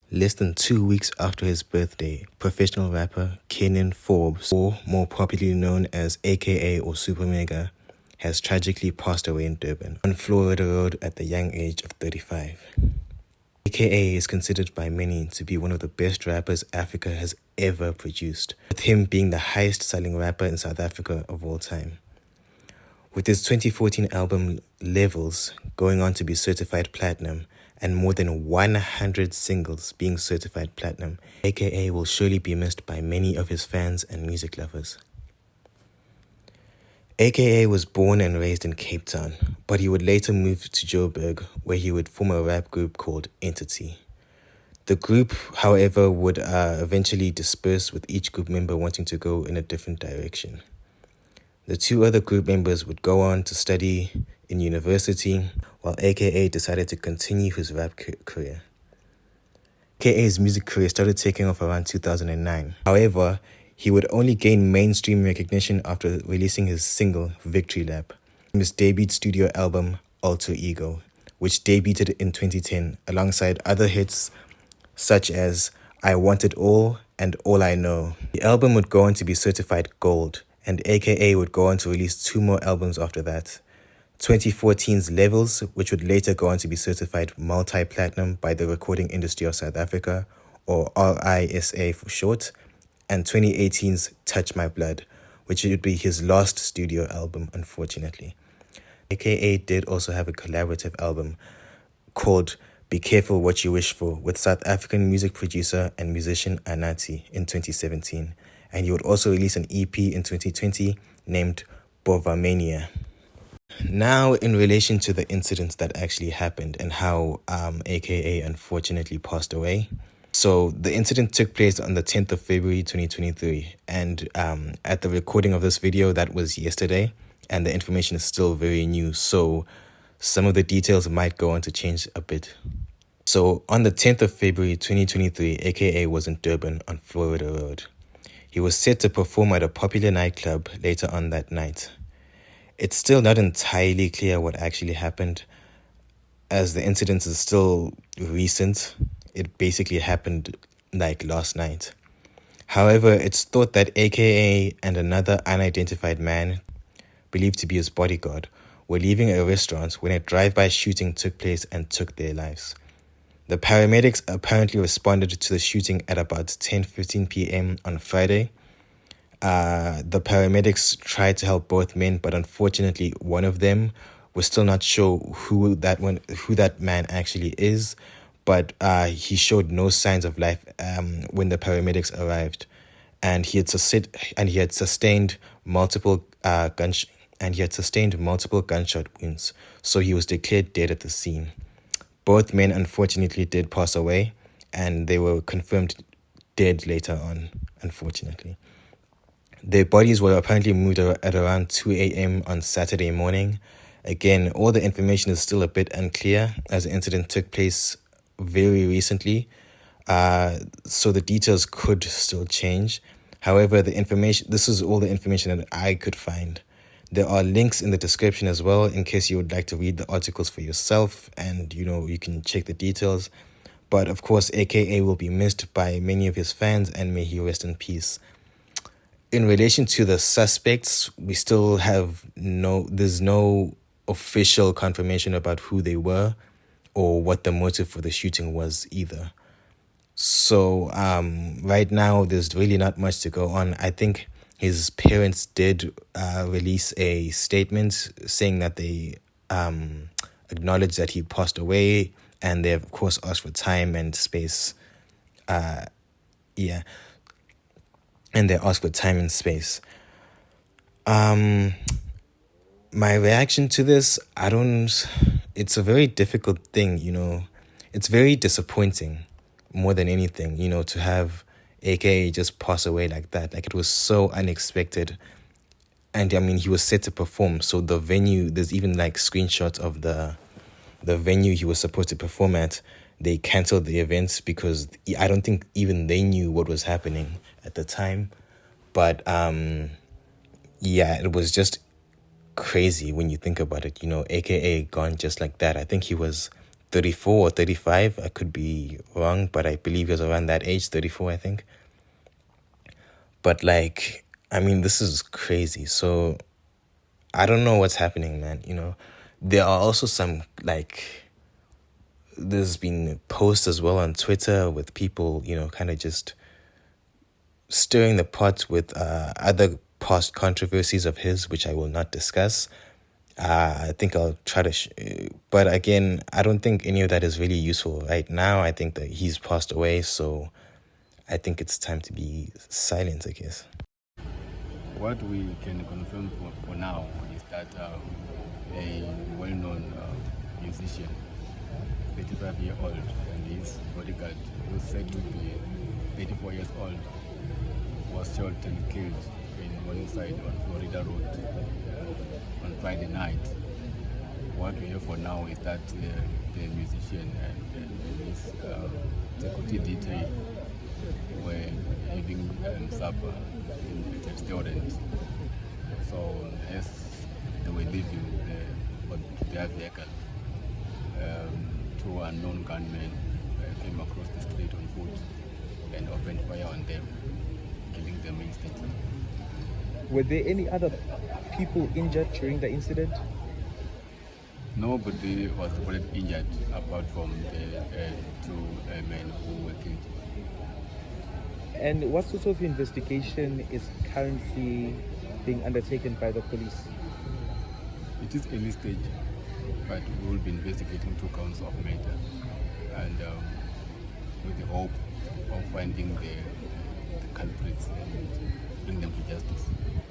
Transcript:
Less than 2 weeks after his birthday, professional rapper Kenan Forbes, or more popularly known as AKA or Super Mega, has tragically passed away in Durban on Florida Road at the young age of 35. AKA is considered by many to be one of the best rappers Africa has ever produced, with him being the highest selling rapper in South Africa of all time. With his 2014 album Levels going on to be certified platinum and more than 100 singles being certified platinum, AKA will surely be missed by many of his fans and music lovers. AKA was born and raised in Cape Town, but he would later move to Joburg, where he would form a rap group called Entity. The group, however, would eventually disperse, with each group member wanting to go in a different direction. The two other group members would go on to study in university, while AKA decided to continue his rap career. AKA's music career started taking off around 2009. However, he would only gain mainstream recognition after releasing his single Victory Lap from his debut studio album Alter Ego, which debuted in 2010 alongside other hits such as I Want It All and All I Know. The album would go on to be certified gold, and AKA would go on to release 2 more albums after that. 2014's Levels, which would later go on to be certified multi-platinum by the Recording Industry of South Africa, or RISA for short, and 2018's Touch My Blood, which would be his last studio album, unfortunately. AKA did also have a collaborative album called Be Careful What You Wish For with South African music producer and musician Anatii in 2017, and he would also release an EP in 2020 named Bovamania. Now, in relation to the incidents that actually happened and how AKA unfortunately passed away. So the incident took place on the 10th of February 2023, and at the recording of this video, that was yesterday, and the information is still very new, so some of the details might go on to change a bit. So on the 10th of February 2023, AKA was in Durban on Florida Road. He was set to perform at a popular nightclub later on that night. It's still not entirely clear what actually happened, as the incident is still recent. It basically happened like last night. However, it's thought that AKA and another unidentified man, believed to be his bodyguard, were leaving a restaurant when a drive-by shooting took place and took their lives. The paramedics apparently responded to the shooting at about 10:15 p.m. on Friday. The paramedics tried to help both men, but unfortunately, one of them was still not sure who that man actually is. But he showed no signs of life when the paramedics arrived, and he had sustained multiple gunshot wounds. So he was declared dead at the scene. Both men unfortunately did pass away, and they were confirmed dead later on, unfortunately. Their bodies were apparently moved at around 2 a.m. on Saturday morning. Again, all the information is still a bit unclear, as the incident took place very recently, so the details could still change. However, this is all the information that I could find. There are links in the description as well in case you would like to read the articles for yourself, and you can check the details. But of course, AKA will be missed by many of his fans, and may he rest in peace. In relation to the suspects, we still have there's no official confirmation about who they were or what the motive for the shooting was either. So right now, there's really not much to go on. I think his parents did release a statement saying that they acknowledge that he passed away, and they of course asked for time and space. And they asked for time and space. My reaction to this, it's a very difficult thing, It's very disappointing more than anything, to have AKA just pass away like that. Like, it was so unexpected. And I mean, he was set to perform. So the venue, there's even like screenshots of the venue he was supposed to perform at. They canceled the events because I don't think even they knew what was happening at the time. But it was just crazy when you think about it. AKA gone just like that. I think he was 34 or 35. I could be wrong, but I believe he was around that age, 34, I think. But like, I mean, this is crazy. So I don't know what's happening, man. There are also some like, there's been posts as well on Twitter with people, kind of just stirring the pot with other past controversies of his, which I will not discuss. I think I'll try to, but again, I don't think any of that is really useful right now. I think that he's passed away, so I think it's time to be silent, I guess. What we can confirm for now is that a well-known musician, 35-year-old, and his bodyguard, who's said to be 34 years old, was shot and killed in Morningside on Florida Road on Friday night. What we have for now is that the musician and his security detail were having supper in a restaurant. So as they were leaving their vehicle, two unknown gunmen came across the street on foot and opened fire on them, killing them instantly. Were there any other people injured during the incident? Nobody was reported injured apart from the two men who were killed. And what sort of investigation is currently being undertaken by the police? It is early stage, but we will be investigating 2 counts of murder, and with the hope of finding the culprits and bring them to justice.